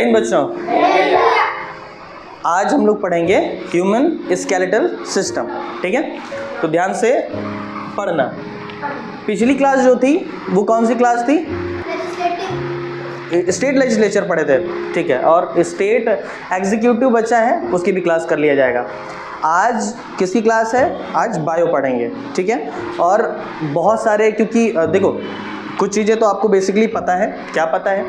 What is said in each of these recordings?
हिंद बच्चों। आज हम लोग पढ़ेंगे ह्यूमन स्केलेटल सिस्टम, ठीक है। तो ध्यान से पढ़ना। पिछली क्लास जो थी वो कौन सी क्लास थी? स्टेट लेजिस्लेचर पढ़े थे, ठीक है। और स्टेट एग्जीक्यूटिव बच्चा है उसकी भी क्लास कर लिया जाएगा। आज किसकी क्लास है? आज बायो पढ़ेंगे, ठीक है। और बहुत सारे, क्योंकि देखो कुछ चीज़ें तो आपको बेसिकली पता है। क्या पता है?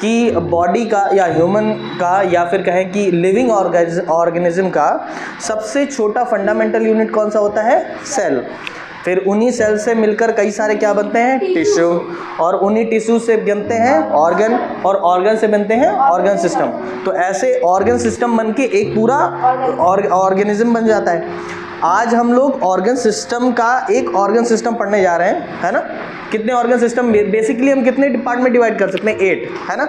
कि बॉडी का या ह्यूमन का या फिर कहें कि लिविंग ऑर्गेनिज्म का सबसे छोटा फंडामेंटल यूनिट कौन सा होता है? सेल। फिर उन्हीं सेल से मिलकर कई सारे क्या बनते हैं? टिश्यू। और उन्हीं टिश्यू से बनते हैं ऑर्गन, और ऑर्गन से बनते हैं ऑर्गन सिस्टम। तो ऐसे ऑर्गन सिस्टम बन के एक पूरा ऑर्गेनिज्म बन जाता है। आज हम लोग ऑर्गन सिस्टम का एक ऑर्गन सिस्टम पढ़ने जा रहे हैं, है ना। कितने ऑर्गन सिस्टम बेसिकली हम कितने पार्ट में डिवाइड कर सकते हैं? 8, है ना।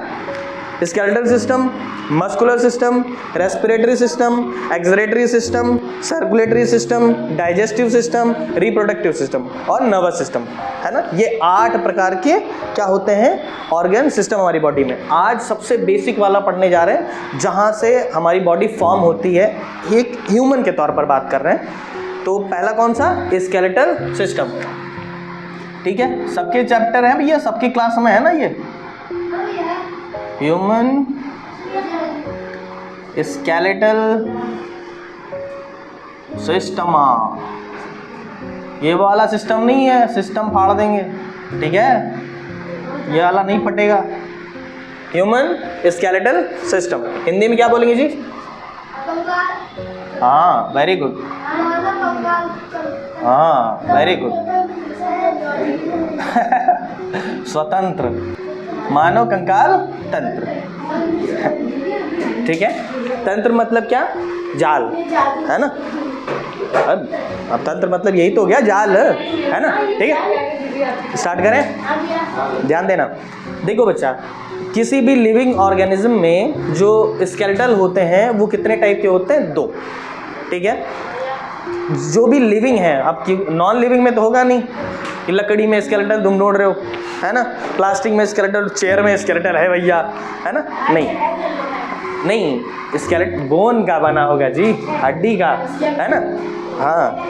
Skeletal system, muscular system, respiratory system, excretory system, circulatory system, digestive system, reproductive system और नर्वस सिस्टम, है ना। ये 8 प्रकार के क्या होते हैं? ऑर्गन सिस्टम हमारी बॉडी में। आज सबसे बेसिक वाला पढ़ने जा रहे हैं, जहाँ से हमारी बॉडी फॉर्म होती है, एक ह्यूमन के तौर पर बात कर रहे हैं। तो पहला कौन सा? स्केलेटल सिस्टम, ठीक है। सबके चैप्टर है भैया, सबकी क्लास में है ना ये। ह्यूमन स्केलेटल सिस्टम, ये वाला सिस्टम नहीं है, सिस्टम फाड़ देंगे, ठीक है। ये वाला नहीं फटेगा। ह्यूमन स्केलेटल सिस्टम हिंदी में क्या बोलेंगे जी? हाँ, वेरी गुड। हाँ, वेरी गुड। स्वतंत्र मानव कंकाल तंत्र, ठीक है। तंत्र मतलब क्या? जाल, है ना। अब तंत्र मतलब यही तो हो गया, जाल, है ना, ठीक है। स्टार्ट करें, ध्यान देना। देखो बच्चा, किसी भी लिविंग ऑर्गेनिज्म में जो स्केलेटल होते हैं वो कितने टाइप के होते हैं? 2, ठीक है। जो भी लिविंग है, अब नॉन लिविंग में तो होगा नहीं कि लकड़ी में स्केलेटल तुम ढूंढ रहे हो, है ना। प्लास्टिक में स्केलेटल, चेयर में स्केलेटल है भैया, है ना। नहीं, स्केलेट बोन का बना होगा जी, हड्डी का, है ना। हाँ,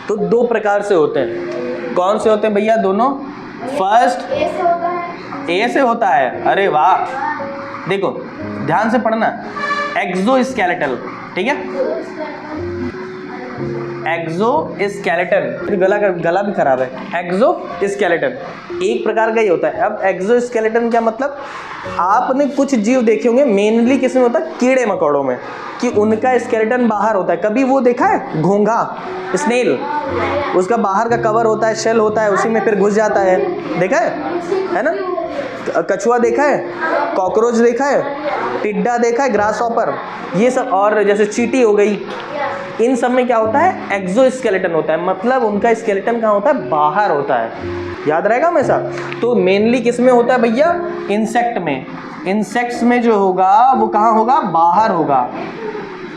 तो 2 प्रकार से होते हैं। कौन से होते हैं भैया दोनों? फर्स्ट ए से होता है। अरे वाह, देखो ध्यान से पढ़ना। एक्सोस्केलेटल, ठीक है। एक्सोस्केलेटन, गला भी खराब है। एक्सोस्केलेटन एक प्रकार का ही होता है। अब एक्सोस्केलेटन क्या मतलब? आपने कुछ जीव देखे होंगे, मेनली किसमें होता है? कीड़े मकोड़ों में, कि उनका स्केलेटन बाहर होता है। कभी वो देखा है? घोंघा, स्नेल, उसका बाहर का कवर होता है, शेल होता है, उसी में फिर घुस जाता है। देखा है ना। कछुआ देखा है, कॉकरोच देखा है, टिड्डा देखा है, ग्रास हॉपर, ये सब। और जैसे चींटी हो गई, इन सब में क्या होता है? एक्सोस्केलेटन होता है। मतलब उनका स्केलेटन कहाँ होता है? बाहर होता है। याद रहेगा हमेशा। तो मेनली किस में होता है भैया? इंसेक्ट में। इंसेक्ट्स में जो होगा वो कहाँ होगा? बाहर होगा,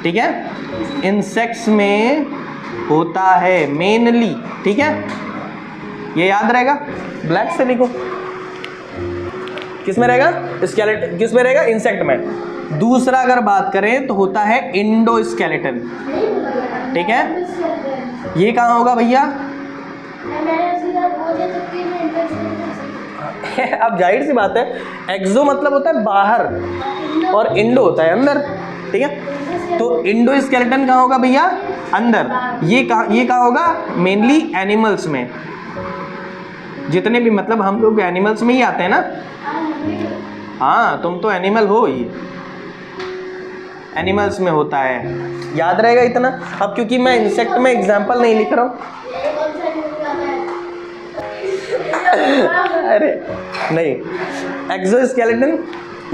ठीक है। इंसेक्ट्स में होता है मेनली, ठीक है। ये याद रहेगा, ब्लैक से लिखो। किस में रहेगा? स्केलेटन किस में रहेगा? इंसेक्ट में। दूसरा अगर बात करें तो होता है इंडोस्केलेटन, ठीक है। ये कहाँ होगा भैया? अब जाहिर सी बात है, एक्सो मतलब होता है बाहर और इंडो होता है अंदर, ठीक है। तो इंडोस्केलेटन कहाँ होगा भैया? अंदर। ये कहाँ होगा? मेनली एनिमल्स में। जितने भी, मतलब हम लोग एनिमल्स में ही आते हैं ना। हाँ, तुम तो एनिमल हो ही, एनिमल्स में होता है। याद रहेगा इतना। अब क्योंकि मैं इंसेक्ट में एग्जाम्पल नहीं लिख रहा हूँ, अरे नहीं, एक्सोस्केलेटन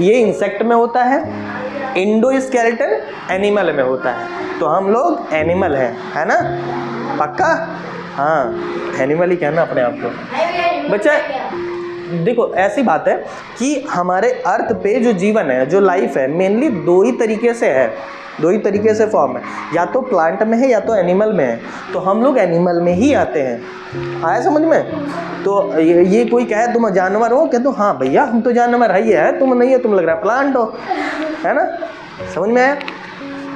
ये इंसेक्ट में होता है, इंडोस्केलेटन एनिमल में होता है। तो हम लोग एनिमल हैं, है ना, पक्का? हाँ, एनिमल ही कहना अपने आप को। बच्चा देखो, ऐसी बात है कि हमारे अर्थ पे जो जीवन है, जो लाइफ है, मेनली 2 ही तरीके से है। दो ही तरीके से फॉर्म है, या तो प्लांट में है या तो एनिमल में है। तो हम लोग एनिमल में ही आते हैं। आया समझ में? तो ये कोई कहे तुम जानवर हो, कह दो हाँ भैया हम तो जानवर है, तुम नहीं है, तुम लग रहा है प्लांट हो, है ना? समझ में आया?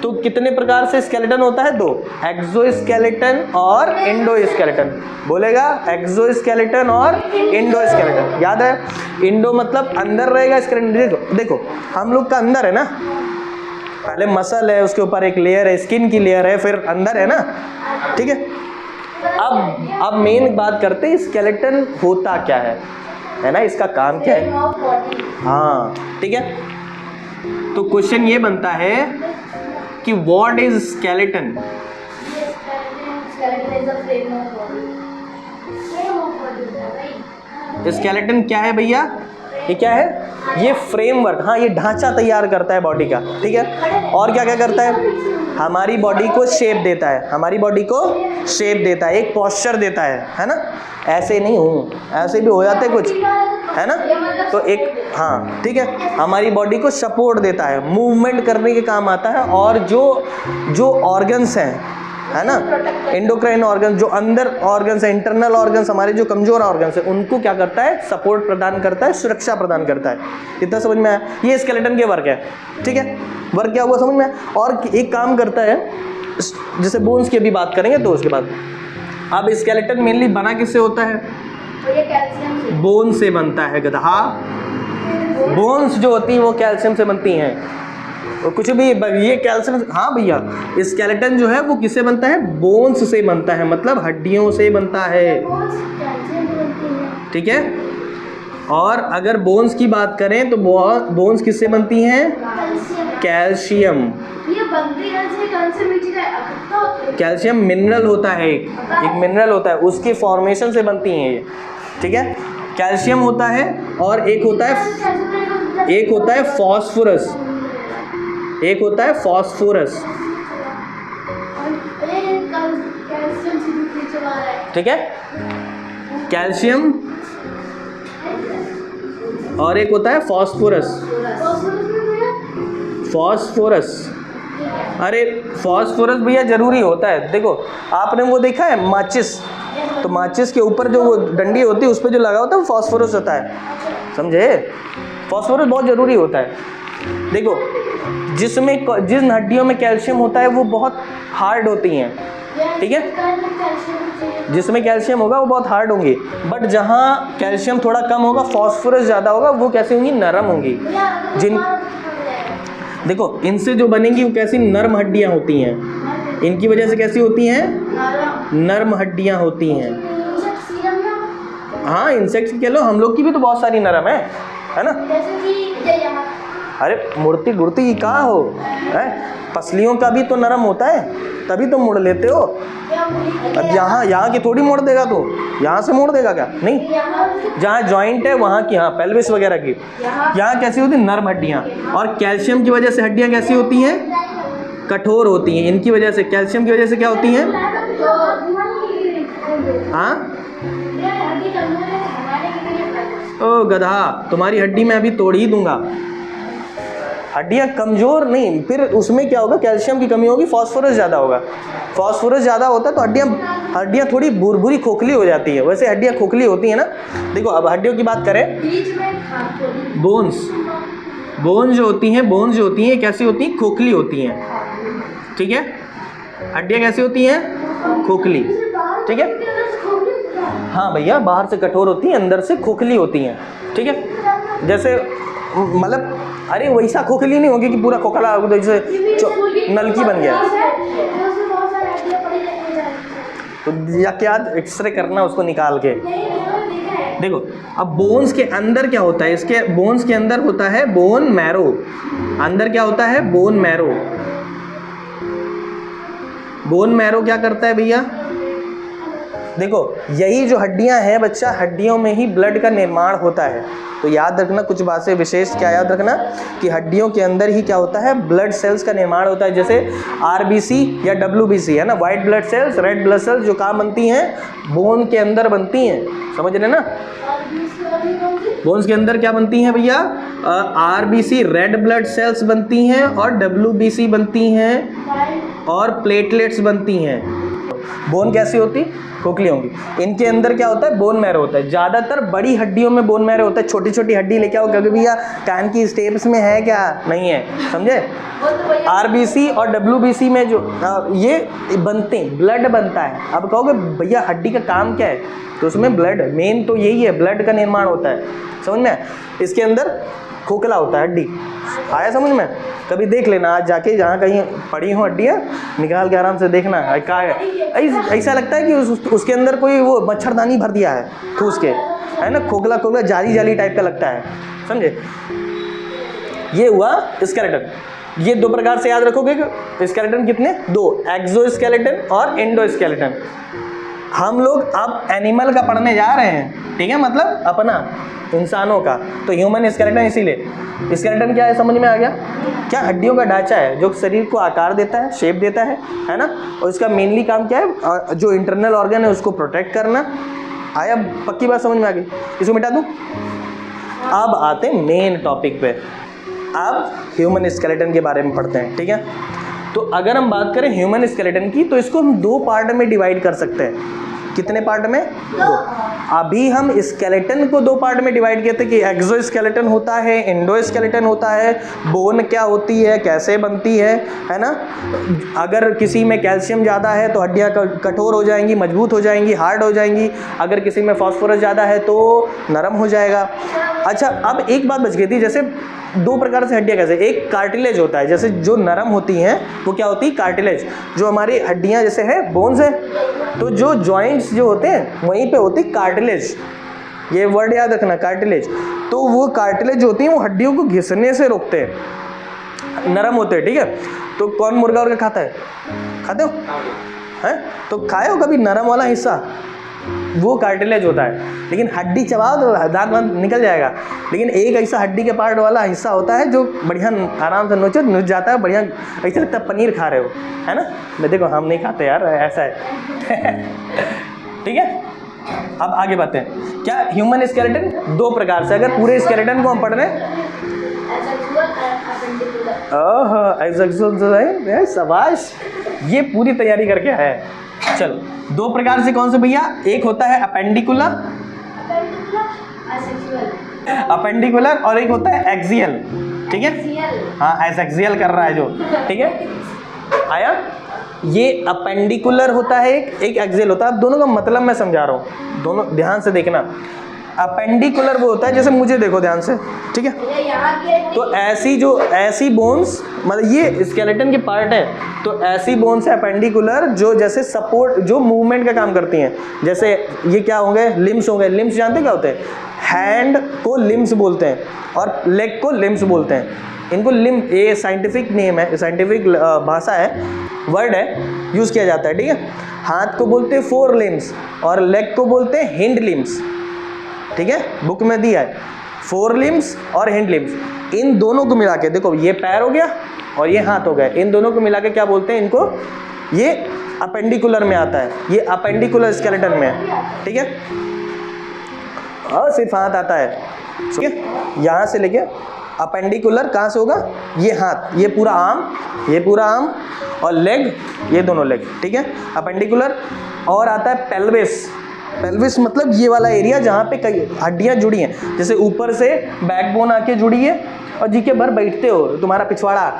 तो कितने प्रकार से स्केलेटन होता है? दो, एक्सोस्केलेटन और इंडोस्केलेटन। बोलेगा एक्सोस्केलेटन और इंडोस्केलेटन। याद है? इंडो मतलब अंदर रहेगा स्केलेटन। देखो हम लोग का अंदर है ना, पहले मसल है, उसके ऊपर एक लेयर है, स्किन की लेयर है, फिर अंदर है ना, ठीक है। अब मेन बात करते हैं स्केलेटन होता क्या है ना, इसका काम क्या है? हाँ ठीक है। तो क्वेश्चन ये बनता है कि व्हाट इज स्केलेटन? स्केलेटन क्या है भैया? ये क्या है? ये फ्रेमवर्क, हाँ ये ढांचा तैयार करता है बॉडी का, ठीक है। और क्या क्या करता है? हमारी बॉडी को शेप देता है, हमारी बॉडी को शेप देता है, एक पोस्चर देता है ना। ऐसे नहीं हूँ, ऐसे भी हो जाते कुछ, है ना। तो एक हाँ ठीक है, हमारी बॉडी को सपोर्ट देता है, मूवमेंट करने के काम आता है। और जो ऑर्गन्स हैं, है ना, एंडोक्राइन ऑर्गन, जो अंदर ऑर्गन्स है, इंटरनल ऑर्गन्स, हमारे जो कमजोर ऑर्गन्स है, उनको क्या करता है? सपोर्ट प्रदान करता है, सुरक्षा प्रदान करता है। इतना समझ में आया? ये स्केलेटन के वर्क है, ठीक है। वर्क क्या हुआ समझ में आया? और एक काम करता है, जैसे बोन्स की भी बात करेंगे तो उसके बाद। अब स्केलेटन मेनली बना किससे होता है? बोन से बनता है गधा। बोन्स जो होती हैं वो कैल्शियम से बनती हैं, और कुछ भी ये कैल्शियम। हाँ भैया, स्केलेटन जो है वो किससे बनता है? बोन्स से बनता है, मतलब हड्डियों से बनता है, ठीक है। और अगर बोन्स की बात करें तो बोन्स किससे बनती हैं? कैल्शियम। कैल्शियम मिनरल होता है, एक मिनरल होता है, उसके फॉर्मेशन से बनती हैं ये, ठीक है। कैल्शियम होता है, और एक होता है फॉस्फोरस, एक होता है फॉस्फोरस, ठीक है। कैल्शियम और एक होता है फॉस्फोरस। फॉस्फोरस, अरे फॉस्फोरस भैया जरूरी होता है। देखो आपने वो देखा है माचिस, तो माचिस के ऊपर जो वो डंडी होती है उस पर जो लगा होता है वो फॉस्फोरस होता है, समझे? फॉस्फोरस बहुत ज़रूरी होता है। देखो जिन हड्डियों में कैल्शियम होता है वो बहुत हार्ड होती हैं, ठीक है। जिसमें कैल्शियम होगा वो बहुत हार्ड होंगी, बट जहाँ कैल्शियम थोड़ा कम होगा, फॉस्फोरस ज़्यादा होगा, वो कैसी होंगी? नरम होंगी। देखो इनसे जो बनेंगी वो कैसी नरम हड्डियाँ होती हैं, इनकी वजह से कैसी होती हैं? नरम हड्डियाँ होती हैं। हाँ इंसेक्ट कह लो, हम लोग की भी तो बहुत सारी नरम है ना। अरे मूर्ति कहाँ हो है? पसलियों का भी तो नरम होता है, तभी तो मोड़ लेते हो। अब यहाँ की थोड़ी मोड़ देगा तू, यहाँ से मोड़ देगा क्या? नहीं, जहाँ जॉइंट है वहाँ की, हाँ पेल्विस वगैरह की, यहाँ कैसी होती? नरम हड्डियाँ। और कैल्शियम की वजह से हड्डियाँ कैसी होती हैं? कठोर होती हैं। इनकी वजह से, कैल्शियम की वजह से क्या होती हैं? हाँ ओ गधा, तुम्हारी हड्डी मैं अभी तोड़ ही दूंगा। हड्डियाँ कमज़ोर नहीं, फिर उसमें क्या होगा? कैल्शियम की कमी होगी, फास्फोरस ज़्यादा होगा। फास्फोरस ज़्यादा होता है तो हड्डियाँ थोड़ी बुरबुरी खोखली हो जाती है। वैसे हड्डियाँ खोखली होती हैं ना। देखो अब हड्डियों की बात करें, बोन्स जो होती हैं कैसी होती हैं? खोखली होती हैं, ठीक है। हड्डियाँ कैसी होती हैं? खोखली, ठीक है। हाँ भैया, बाहर से कठोर होती हैं, अंदर से खोखली होती हैं, ठीक है। जैसे मतलब अरे वैसा खोखली नहीं होगी कि पूरा खोखला जैसे नलकी बन गया। तो या क्या एक्सरे करना उसको निकाल के। देखो अब बोन्स के अंदर क्या होता है? इसके बोन्स के अंदर होता है बोन मैरो। अंदर क्या होता है? Bone marrow. बोन मैरो क्या करता है भैया? देखो यही जो हड्डियां हैं बच्चा, हड्डियों में ही ब्लड का निर्माण होता है। तो याद रखना कुछ बातें विशेष, क्या याद रखना कि हड्डियों के अंदर ही क्या होता है? ब्लड सेल्स का निर्माण होता है। जैसे आरबीसी या डब्ल्यूबीसी है ना, white blood cells, red blood cells, जो कहाँ बनती हैं? बोन के अंदर बनती हैं, समझ रहे ना। बोन्स के अंदर क्या बनती हैं भैया? आरबीसी रेड ब्लड सेल्स बनती हैं और डब्ल्यूबीसी बनती हैं और प्लेटलेट्स बनती हैं। बोन कैसी होती? खोखली होंगी। इनके अंदर क्या होता है? बोन मैरो होता है। ज़्यादातर बड़ी हड्डियों में बोन मैरो होता है। छोटी छोटी हड्डी लेके आओ क्योंकि भैया कान की स्टेप्स में है क्या? नहीं है, समझे? आरबीसी और डब्ल्यूबीसी में जो ये बनते हैं, ब्लड बनता है। अब कहोगे भैया हड्डी का काम क्या है? तो उसमें ब्लड, मेन तो यही है, ब्लड का निर्माण होता है, समझ में? इसके अंदर खोखला होता है हड्डी, आया समझ में? कभी देख लेना, आज जाके जहाँ कहीं पड़ी हो हड्डियाँ निकाल के आराम से देखना क्या है। ऐसा लगता है कि उसके अंदर कोई वो मच्छरदानी भर दिया है ठूस के, है ना? खोखला खोखला जाली जाली टाइप का लगता है, समझे? ये हुआ स्केलेटन। ये दो प्रकार से याद रखोगे कि स्केलेटन कितने? दो, एक्सोस्केलेटन और एंडोस्केलेटन। हम लोग अब एनिमल का पढ़ने जा रहे हैं, ठीक है? मतलब अपना इंसानों का, तो ह्यूमन स्केलेटन। इसीलिए स्केलेटन क्या है समझ में आ गया? क्या? हड्डियों का ढांचा है जो शरीर को आकार देता है, शेप देता है ना? और इसका मेनली काम क्या है? जो इंटरनल ऑर्गन है उसको प्रोटेक्ट करना। आया? पक्की बात समझ में आ गई? इसको मिटा दूं? अब आते हैं मेन टॉपिक पे। अब ह्यूमन स्केलेटन के बारे में पढ़ते हैं, ठीक है? तो अगर हम बात करें ह्यूमन स्केलेटन की, तो इसको हम दो पार्ट में डिवाइड कर सकते हैं। कितने पार्ट में? दो। अभी हम स्केलेटन को दो पार्ट में डिवाइड किए थे कि एक्सोस्केलेटन होता है, एंडोस्केलेटन होता है, बोन क्या होती है, कैसे बनती है ना? अगर किसी में कैल्शियम ज़्यादा है तो हड्डियाँ कठोर हो जाएंगी, मजबूत हो जाएंगी, हार्ड हो जाएंगी। अगर किसी में फास्फोरस ज़्यादा है तो नरम हो जाएगा। अच्छा, अब एक बात बच गई थी, जैसे दो प्रकार से हड्डियाँ कैसे? एक कार्टिलेज होता है, जैसे जो नरम होती हैं वो क्या होती है? कार्टिलेज। जो हमारी हड्डियाँ जैसे है बोन्स है, तो जो जॉइंट्स जो होते हैं वहीं पे होती कार्टिलेज। ये वर्ड याद रखना, कार्टिलेज। तो वो कार्टिलेज होती हैं, वो हड्डियों को घिसने से रोकते हैं, नरम होते हैं, ठीक है? तो कौन मुर्गा उर्गा खाता है? खाते हो? हैं? तो खाए हो कभी नरम वाला हिस्सा? वो कार्टिलेज होता है। लेकिन हड्डी चबाओ तो दांत वांत निकल जाएगा। लेकिन एक ऐसा हड्डी के पार्ट वाला हिस्सा होता है जो बढ़िया आराम से नोचो नुच जाता है, बढ़िया ऐसा लगता है पनीर खा रहे हो, है ना? मैं देखो हम नहीं खाते यार, ऐसा है। ठीक है, अब आगे बढ़ते हैं। क्या ह्यूमन स्केलेटन दो प्रकार से, अगर पूरे स्केलेटन को हम पढ़ रहे हैं, शाबाश, ये पूरी तैयारी करके आया है। चलो, दो प्रकार से कौन से भैया? एक होता है अपेंडिकुलर और एक होता है एक्सियल, ठीक है? हाँ, एसेक्सियल कर रहा है जो, ठीक है? आया? ये अपेंडिकुलर होता है एक एक्सियल होता है। दोनों का मतलब मैं समझा रहा हूँ, दोनों ध्यान से देखना। अपेंडिकुलर वो होता है, जैसे मुझे देखो ध्यान से, ठीक है? तो ऐसी बोन्स, मतलब ये स्केलेटन के पार्ट है, तो ऐसी बोन्स है अपेंडिकुलर जो जैसे सपोर्ट, जो मूवमेंट का काम करती हैं। जैसे ये क्या होंगे? लिम्स होंगे। लिम्स जानते क्या होते हैं? हैंड को लिम्स बोलते हैं और लेग को लिम्स बोलते हैं। इनको लिम, ये साइंटिफिक नेम है, साइंटिफिक भाषा है, वर्ड है, यूज़ किया जाता है, ठीक है? हाथ को बोलते हैं फोर लिम्स और लेग को बोलते हैं हिंड लिम्स, ठीक है? बुक में दिया है फोर लिम्स और हिंड लिम्स। इन दोनों को मिला के देखो, ये पैर हो गया और ये हाथ हो गए, इन दोनों को मिला के क्या बोलते हैं? इनको, ये अपेंडिकुलर में आता है, ये अपेंडिकुलर स्केलेटन में है, ठीक है? और सिर्फ हाथ आता है, ठीक है? यहाँ से लेके अपेंडिकुलर कहाँ से होगा? ये हाथ, ये पूरा आर्म और लेग, ये दोनों लेग, ठीक है? अपेंडिकुलर। और आता है पेल्विस। पेल्विस मतलब ये वाला एरिया जहाँ पे कई हड्डियाँ जुड़ी हैं, जैसे ऊपर से बैकबोन आके जुड़ी है और जी के भर बैठते हो, तुम्हारा पिछवाड़ा,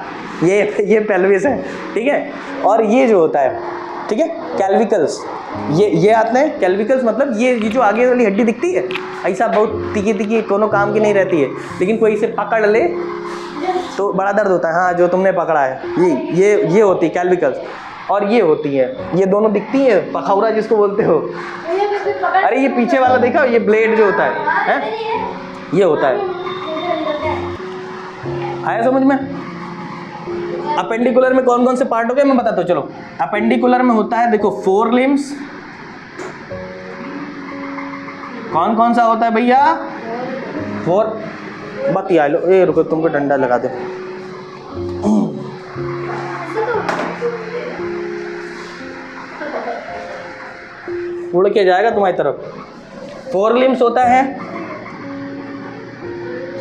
ये पेल्विस है, ठीक है? और ये जो होता है, ठीक है, कैल्विकल्स, ये आते हैं। कैल्विकल्स मतलब ये जो आगे वाली हड्डी दिखती है, ऐसा बहुत तिकी कोनो काम की नहीं रहती है, लेकिन कोई इसे पकड़ ले तो बड़ा दर्द होता है। हाँ, जो तुमने पकड़ा है, ये होती है कैल्विकल्स। और ये होती है, ये दोनों दिखती है, पखौरा जिसको बोलते हो। अरे ये पीछे वाला देखा, ये ब्लेड जो होता है? ये होता है। आया समझ में? अपेंडिकुलर में कौन कौन से पार्ट हो गए मैं बताता हूँ। चलो, अपेंडिकुलर में होता है, देखो, फोर लिम्स। कौन कौन सा होता है भैया? फोर। बतिया लो, ए रुको, तुमको डंडा लगा दे। उड़ के जाएगा तुम्हारी तरफ। फोर लिम्स होता है,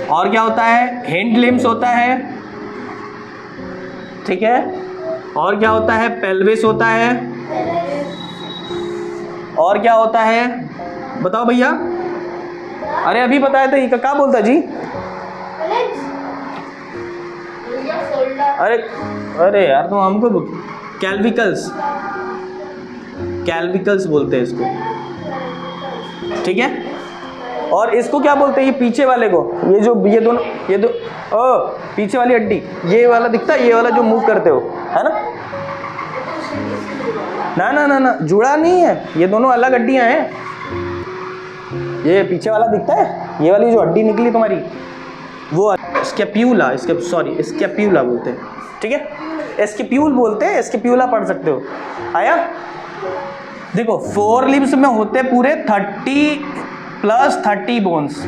और क्या होता है, हिंड लिम्स होता है, ठीक है, और क्या होता है, पेल्विस होता है, और क्या होता है बताओ भैया, अरे अभी बताया था, ये क्या बोलता जी, अरे अरे यार तुम हमको कैल्विकल्स, कैल्विकल्स बोलते हैं इसको, ठीक है। और इसको क्या बोलते हैं, ये पीछे वाले को, ये जो ये दो पीछे वाली हड्डी, ये वाला दिखता है, ये वाला जो मूव करते हो, है ना, ना ना ना ना जुड़ा नहीं है, ये दोनों अलग हड्डियां हैं। ये पीछे वाला दिखता है, ये वाली जो हड्डी निकली तुम्हारी वो स्कैप्यूला, स्कैप्यूला बोलते हैं, ठीक है, स्कैप्यूल बोलते हैं, स्कैप्यूला पढ़ सकते हो। आया, देखो फोर लिम्स में होते पूरे 30 + 30 बोन्स,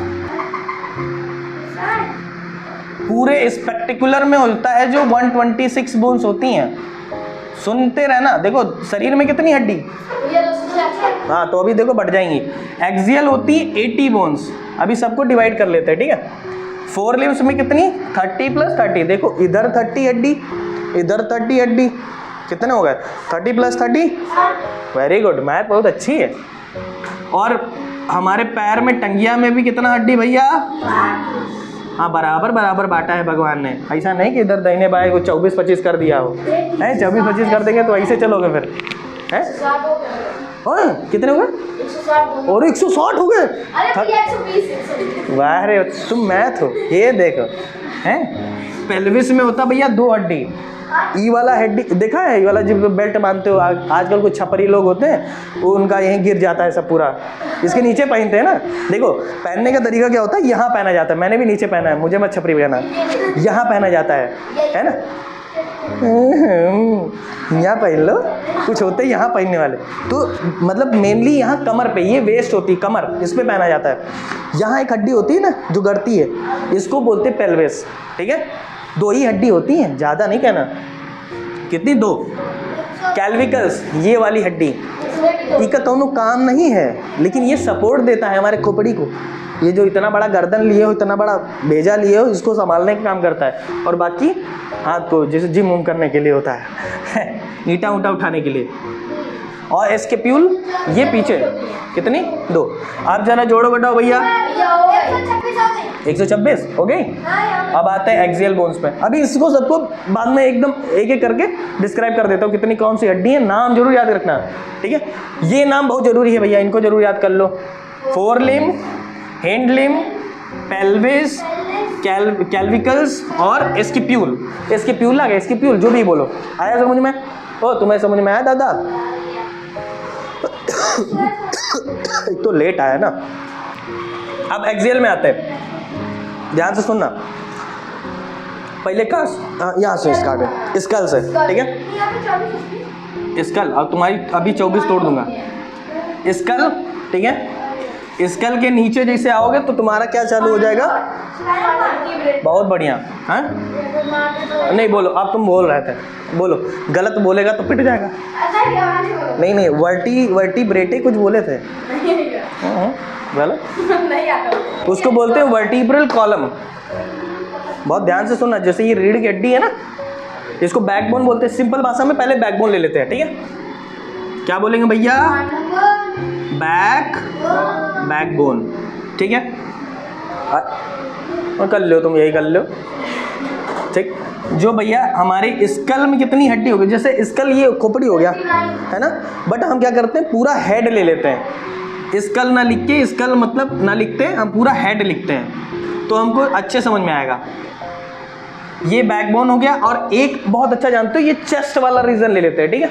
पूरे स्पेक्टिकुलर में होता है जो 126 बोन्स होती हैं। सुनते रहना, देखो शरीर में कितनी हड्डी, हाँ तो अभी देखो बढ़ जाएंगी। एक्सियल होती 80 बोन्स, अभी सबको डिवाइड कर लेते हैं, ठीक है। फोर लिम्स में कितनी, 30 + 30, देखो इधर 30 हड्डी, इधर 30 हड्डी, कितने हो गए, 30 + 30, वेरी गुड, मैथ बहुत अच्छी है। और हमारे पैर में, टंगिया में भी कितना हड्डी भैया, हाँ बराबर बराबर बांटा है भगवान ने, ऐसा नहीं कि इधर दाहिने बाएं को 24-25 कर दिया हो, है 24-25 कर देंगे तो ऐसे चलोगे फिर, है कितने हो गए, और 160 हो गए, वाह रे तुम मैथ हो। ये देखो हैं, पेल्विस में होता भैया 2 हड्डी, ई वाला हड्डी देखा है, ई वाला जब बेल्ट बांधते हो, आजकल कुछ छपरी लोग होते हैं वो उनका यहीं गिर जाता है सब पूरा, इसके नीचे पहनते हैं ना, देखो पहनने का तरीका क्या होता है, यहाँ पहना जाता है, मैंने भी नीचे पहना है, मुझे मत छपरी पहना, यहाँ पहना जाता है ना, यहाँ पहन लो, कुछ होते हैं यहाँ पहनने वाले, तो मतलब मेनली यहाँ कमर पे, ये वेस्ट होती है कमर, इस पे पहना जाता है। यहाँ एक हड्डी होती है ना जो गड़ती है, इसको बोलते हैं पेल्विस, ठीक है, 2 ही हड्डी होती हैं, ज़्यादा नहीं कहना, कितनी 2, कैल्विकल्स ये वाली हड्डी, इसका दोनों काम नहीं है, लेकिन ये सपोर्ट देता है हमारे खोपड़ी को, ये जो इतना बड़ा गर्दन लिए हो, इतना बड़ा भेजा लिए हो, इसको संभालने का काम करता है, और बाकी हाथ को जैसे जिम उम करने के लिए होता है ईंटा ऊँटा उठाने के लिए। और स्कैप्यूल ये पीछे कितनी 2, आप जरा जोड़ो घटाओ भैया, 126 हो गई। अब आते हैं एक्सियल बोन्स पे, अभी इसको सबको बाद में एकदम एक एक करके डिस्क्राइब कर देता हूँ कितनी कौन सी हड्डी है, नाम जरूर याद रखना, ठीक है, ये नाम बहुत जरूरी है भैया, इनको जरूर याद कर लो, फोर लिम, हिंड लिम, पेल्विस, कैल्विकल्स और स्कैप्यूल, स्कैप्यूल आ गया, स्कैप्यूल जो भी बोलो, आया समझ में, ओ तुम्हें समझ में आया दादा तो लेट आया ना। अब एक्सियल में आते हैं, ध्यान से सुनना, पहले कहाँ, यहाँ से स्टार्ट है, स्कल से, ठीक है, स्कल, अब तुम्हारी अभी 24 तोड़ दूंगा, स्कल, ठीक है, स्कल के नीचे जैसे आओगे तो तुम्हारा क्या चालू हो जाएगा, बहुत बढ़िया, हाँ नहीं बोलो, अब तुम बोल रहे थे, बोलो, गलत बोलेगा तो पिट जाएगा, नहीं वर्टीब्रेटे कुछ बोले थे, गलत, उसको बोलते हैं वर्टिब्रल कॉलम, बहुत ध्यान से सुनना, जैसे ये रीढ़ की हड्डी है ना, इसको बैकबोन बोलते हैं, सिंपल भाषा में पहले बैकबोन ले लेते हैं, ठीक है, क्या बोलेंगे भैया, बैकबोन, ठीक है, और कर लो तुम, यही कर लो, ठीक। जो भैया हमारे स्कल में कितनी हड्डी होगी, जैसे स्कल ये खोपड़ी हो गया है ना, बट हम क्या करते हैं पूरा हेड ले लेते हैं, स्कल ना लिख के, स्कल मतलब ना लिखते हैं, हम पूरा हेड लिखते हैं, तो हमको अच्छे समझ में आएगा। ये बैकबोन हो गया, और एक बहुत अच्छा जानते हो, ये चेस्ट वाला रीजन ले लेते हैं, ठीक है,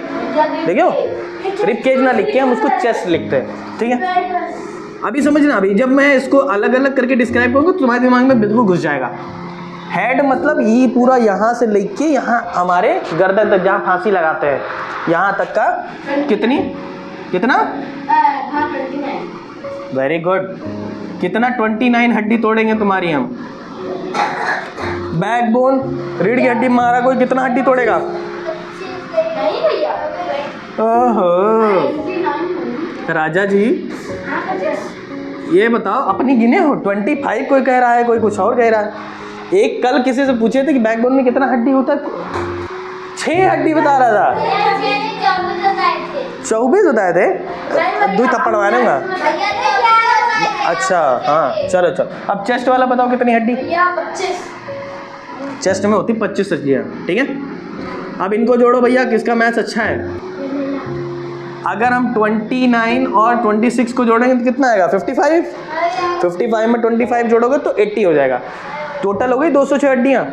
देखियो रिब केज ना लिख के हम उसको चेस्ट लिखते हैं, ठीक है। अभी समझना, अभी जब मैं इसको अलग अलग करके डिस्क्राइब करूँगा तो तुम्हारे दिमाग में बिल्कुल घुस जाएगा। हेड मतलब ये पूरा यहाँ से लेके यहाँ हमारे गर्दन तक, जहाँ फांसी लगाते हैं, यहाँ तक का कितना वेरी गुड, कितना 29 हड्डी तोड़ेंगे तुम्हारी हम। बैकबोन, रीढ़ की हड्डी मारा कोई कितना हड्डी तोड़ेगा, ओहो राजा जी ये बताओ अपनी गिने हो? 25 कोई कह रहा है, कोई कुछ और कह रहा है। एक कल किसी से पूछे थे कि बैकबोन में कितना हड्डी होता है, 6 हड्डी बता रहा था। 24 बताए थे। 2 थप्पड़ मारूंगा। अच्छा हाँ चलो चलो। अब चेस्ट वाला बताओ कितनी हड्डी? 25। चेस्ट में होती 25 हड्डियाँ, ठीक है। अब इनको जोड़ो भैया, किसका मैथ्स अच्छा है? अगर हम 29 और 26 को जोड़ेंगे तो कितना आएगा? 55। 55 में 25 जोड़ोगे तो 80 हो जाएगा। टोटल हो गई 206 हड्डियाँ।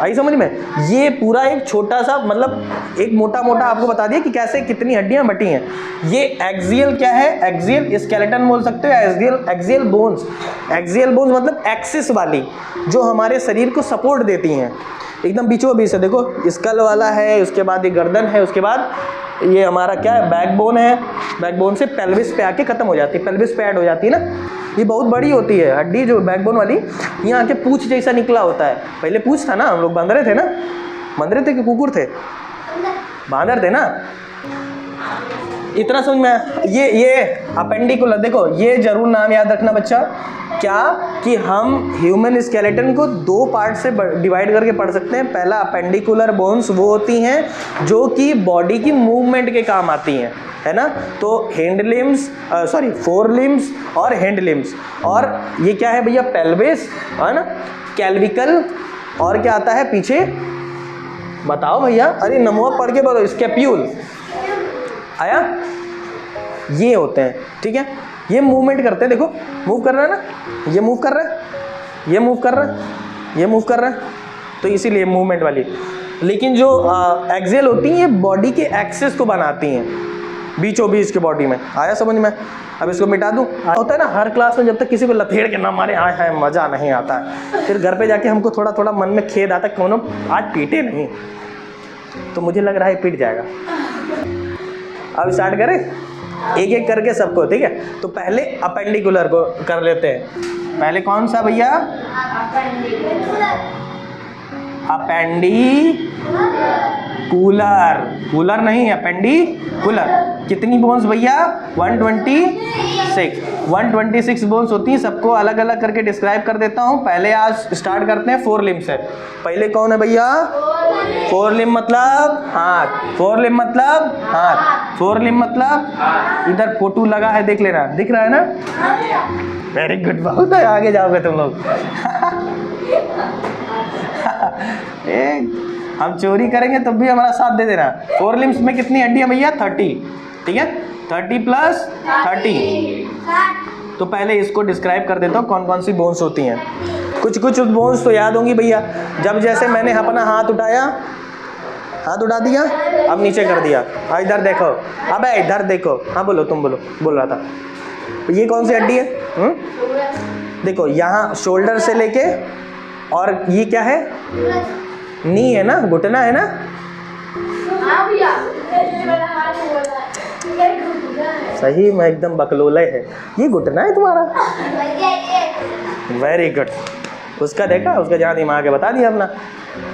आई समझ में? ये पूरा एक छोटा सा मतलब एक मोटा मोटा आपको बता दिया कि कैसे कितनी हड्डियां बटी हैं। ये एक्सियल क्या है? एक्सियल स्केलेटन बोल सकते हो, एक्सियल बोन्स। एक्सियल बोन्स मतलब एक्सिस वाली, जो हमारे शरीर को सपोर्ट देती हैं, एकदम बीचों बीच से। देखो स्कल वाला है, उसके बाद ये गर्दन है, उसके बाद ये हमारा क्या है? बैकबोन है। बैकबोन से पेल्विस पे आके खत्म हो जाती है, पेल्विस पे ऐड हो जाती है ना। ये बहुत बड़ी होती है हड्डी जो बैकबोन वाली, यहाँ आके पूंछ जैसा निकला होता है। पहले पूंछ था ना, हम लोग बांदरे थे ना, बांदरे थे कि कुकुर थे? बांदर थे ना। इतना समझ में? ये अपेंडिकुलर, देखो ये जरूर नाम याद रखना बच्चा, क्या कि हम ह्यूमन स्केलेटन को 2 पार्ट से डिवाइड करके पढ़ सकते हैं। पहला अपेंडिकुलर बोन्स वो होती हैं जो कि बॉडी की मूवमेंट के काम आती हैं, है ना। तो hand limbs, sorry four limbs और हैंड लिम्स। और ये क्या है भैया? पेल्विस, है ना, कैल्विकल, और क्या आता है पीछे? बताओ भैया, अरे नमो पढ़ के बोलो। स्केप्यूल आया? ये होते हैं, ठीक है। ये मूवमेंट करते हैं, देखो मूव कर रहा है ना, ये मूव कर रहा है, ये मूव कर रहा है, ये मूव कर रहा है, तो इसीलिए मूवमेंट वाली। लेकिन जो एक्सियल होती हैं ये बॉडी के एक्सिस को बनाती हैं, बीचों बीच के बॉडी में। आया समझ में? अब इसको मिटा दूं। होता है ना हर क्लास में, जब तक किसी को लथेड़ के ना मारे आए है मज़ा नहीं आता है। फिर घर पे जाके हमको थोड़ा थोड़ा मन में खेद आता है, क्यों ना आज पीटे नहीं, तो मुझे लग रहा है पीट जाएगा। अब स्टार्ट करें एक एक करके सबको, ठीक है। तो पहले अपेंडिकुलर को कर लेते हैं। पहले कौन सा भैया? अपेंडिकुलर, कूलर नहीं, अपेंडिकुलर। कितनी बोन्स भैया? 126। 126 बोन्स होती हैं। सबको अलग अलग करके डिस्क्राइब कर देता हूँ। पहले आज स्टार्ट करते हैं 4 लिम्ब से। पहले कौन है भैया? 4 लिम्ब मतलब हाथ। 4 लिम्ब मतलब हाथ। 4 लिम्ब मतलब इधर फोटो लगा है, देख लेना, दिख रहा है ना? वेरी गुड, बहुत है, आगे जाओगे तुम लोग। हम चोरी करेंगे तब भी हमारा साथ दे देना। 4 लिम्स में कितनी हड्डियां भैया? 30, ठीक है। 30 प्लस 30। तो पहले इसको डिस्क्राइब कर देता हूँ कौन कौन सी बोन्स होती हैं। कुछ कुछ बोन्स तो याद होंगी भैया। जब जैसे मैंने अपना हाथ उठाया, हाथ उठा दिया, अब नीचे कर दिया, इधर देखो, अब इधर देखो। हाँ बोलो, तुम बोलो, बोल रहा था। ये कौन सी हड्डी है? देखो यहाँ शोल्डर से लेके, और ये क्या है? नी है ना, घुटना है ना। सही में एकदम बकलोले है। ये घुटना है तुम्हारा? Very good. उसका देखा, उसका जहाँ दिमाग है बता दिया अपना।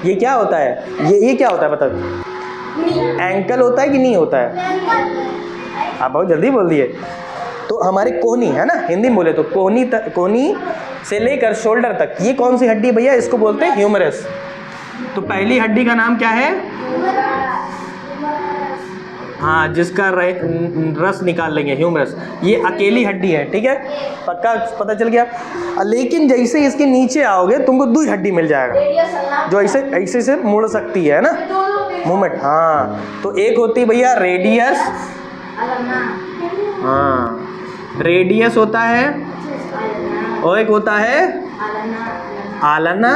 ये क्या होता है? ये क्या होता है बताओ? एंकल होता है कि नहीं होता है? आप बहुत जल्दी बोल दिए। तो हमारे कोहनी है ना, हिंदी में बोले तो कोहनी तक, कोहनी से लेकर शोल्डर तक, ये कौन सी हड्डी भैया? इसको बोलते हैं ह्यूमरस। तो पहली हड्डी का नाम क्या है? हाँ, जिसका रस निकाल लेंगे, ह्यूमरस। ये अकेली हड्डी है, ठीक है, पक्का पता चल गया। लेकिन जैसे इसके नीचे आओगे तुमको 2 हड्डी मिल जाएगा जो ऐसे ऐसे से मुड़ सकती है ना, मूवमेंट। हाँ, तो एक होती है भैया रेडियस, हाँ रेडियस होता है, और एक होता है आलना,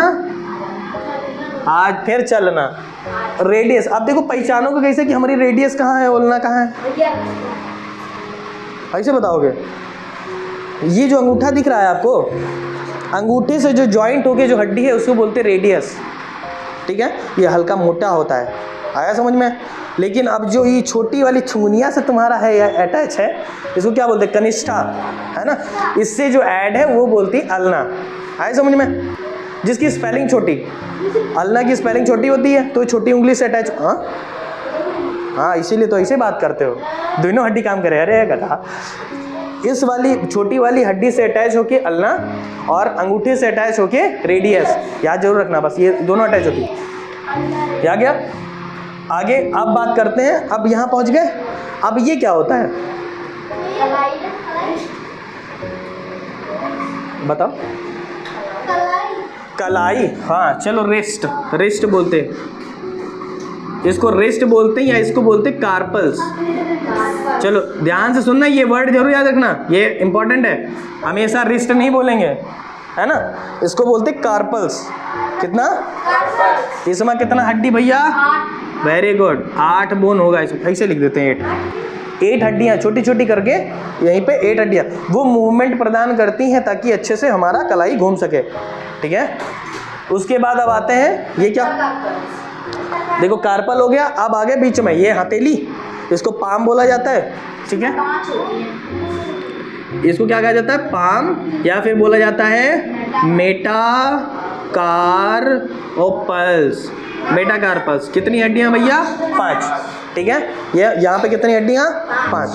आज फिर चलना। रेडियस, अब देखो पहचानोगे कैसे कि हमारी रेडियस कहाँ है, ओलना कहाँ है? ऐसे बताओगे। ये जो अंगूठा दिख रहा है आपको, अंगूठे से जो जॉइंट होके जो हड्डी है उसको बोलते हैं रेडियस, ठीक है। ये हल्का मोटा होता है, आया समझ में? लेकिन अब जो ये छोटी वाली छुंगनिया से तुम्हारा है या अटैच है, इसको क्या बोलते हैं? कनिष्ठा, है ना। इससे जो ऐड है वो बोलती है अल्ना, आया समझ में? जिसकी स्पेलिंग छोटी, अल्ना की स्पेलिंग छोटी होती है तो छोटी उंगली से अटैच। हाँ, इसीलिए तो ऐसे बात करते हो, दोनों हड्डी काम करे। अरे गधा, इस वाली छोटी वाली हड्डी से अटैच होके अल्ना और अंगूठे से अटैच होके रेडियस, याद जरूर रखना, बस ये दोनों अटैच होती है। आ गया? आगे अब बात करते हैं, अब यहाँ पहुँच गए। अब ये क्या होता है बताओ? कलाई। हाँ चलो, रेस्ट, रेस्ट बोलते हैं इसको, रेस्ट बोलते हैं या इसको बोलते हैं कार्पल्स। चलो ध्यान से सुनना, ये वर्ड जरूर याद रखना, ये इंपॉर्टेंट है। हमेशा रिस्ट नहीं बोलेंगे, है ना। इसको बोलते हैं कार्पल्स। कितना? इसमें कितना हड्डी भैया? वेरी गुड, 8 बोन होगा इसमें, ऐसे लिख देते हैं 8 हड्डियाँ छोटी छोटी करके, यहीं पे 8 हड्डियाँ वो मूवमेंट प्रदान करती हैं ताकि अच्छे से हमारा कलाई घूम सके। ठीक है, उसके बाद अब आते हैं, ये क्या? देखो कार्पल हो गया। अब आगे बीच में ये हथेली, इसको पाम बोला जाता है। ठीक है, इसको क्या कहा जाता है? पाम, या फिर बोला जाता है मेटाकार्पल्स। मेटाकार्पल्स। कितनी हड्डियां भैया? 5। ठीक है, ये यहाँ पे कितनी हड्डियां? 5।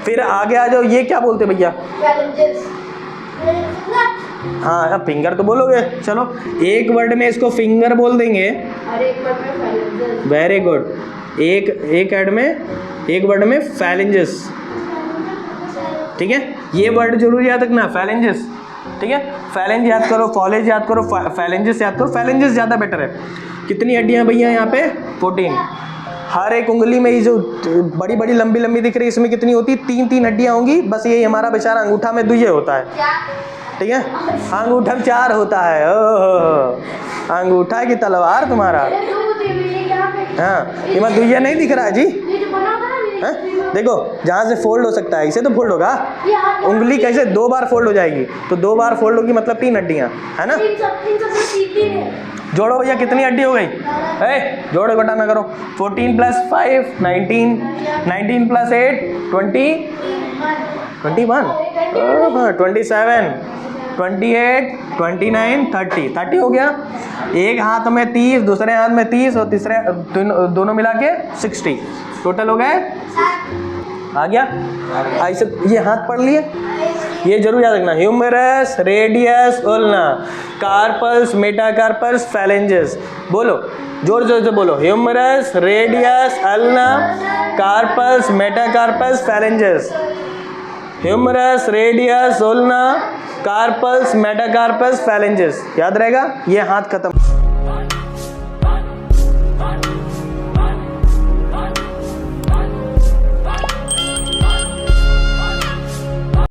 फिर आगे आ जाओ, ये क्या बोलते भैया? हाँ, अब फिंगर तो बोलोगे, चलो एक वर्ड में इसको फिंगर बोल देंगे। वेरी गुड, एक वर्ड में फैलेंजेस। ठीक है, ये वर्ड जरूर याद रखना, फैलेंजेस। ठीक है, फैलेंज याद करो, फॉलेज याद करो, फैलेंजेस याद करो। फैलेंजेस ज़्यादा बेटर है। कितनी हड्डियाँ भैया यहाँ पे? 14। हर एक उंगली में ये जो बड़ी बड़ी लंबी लंबी दिख रही है, इसमें कितनी होती? 3 हड्डियाँ होंगी। बस ये हमारा बेचारा अंगूठा में 2 होता है। ठीक है, अंगूठा में 4 होता है। ओह, अंगूठा की तलवार तुम्हारा। हाँ, ये मत 2 नहीं दिख रहा है जी। है? देखो जहाँ से फोल्ड हो सकता है, इसे तो फोल्ड होगा। उंगली कैसे 2 बार फोल्ड हो जाएगी? तो 2 बार फोल्ड होगी, मतलब 3 हड्डियाँ, है ना। जोड़ो भैया, कितनी हड्डी हो गई? जोड़ो, घटा ना करो। 14 + 5 19, 19 + 8 20, 21, 27, 28, 29, 30 हो गया। एक हाथ में 30, दूसरे हाथ में 30 और तीसरे दोनों मिला के 60 टोटल हो गए। आ गया? ऐसे ये हाथ पढ़ लिए, ये जरूर याद रखना। Humerus, radius, ulna, carpals, metacarpals, phalanges. बोलो, जोर जोर से बोलो। Humerus, radius, ulna, carpals, metacarpals, phalanges. Humerus, radius, ulna, carpals, metacarpals, phalanges. याद रहेगा? ये हाथ खत्म।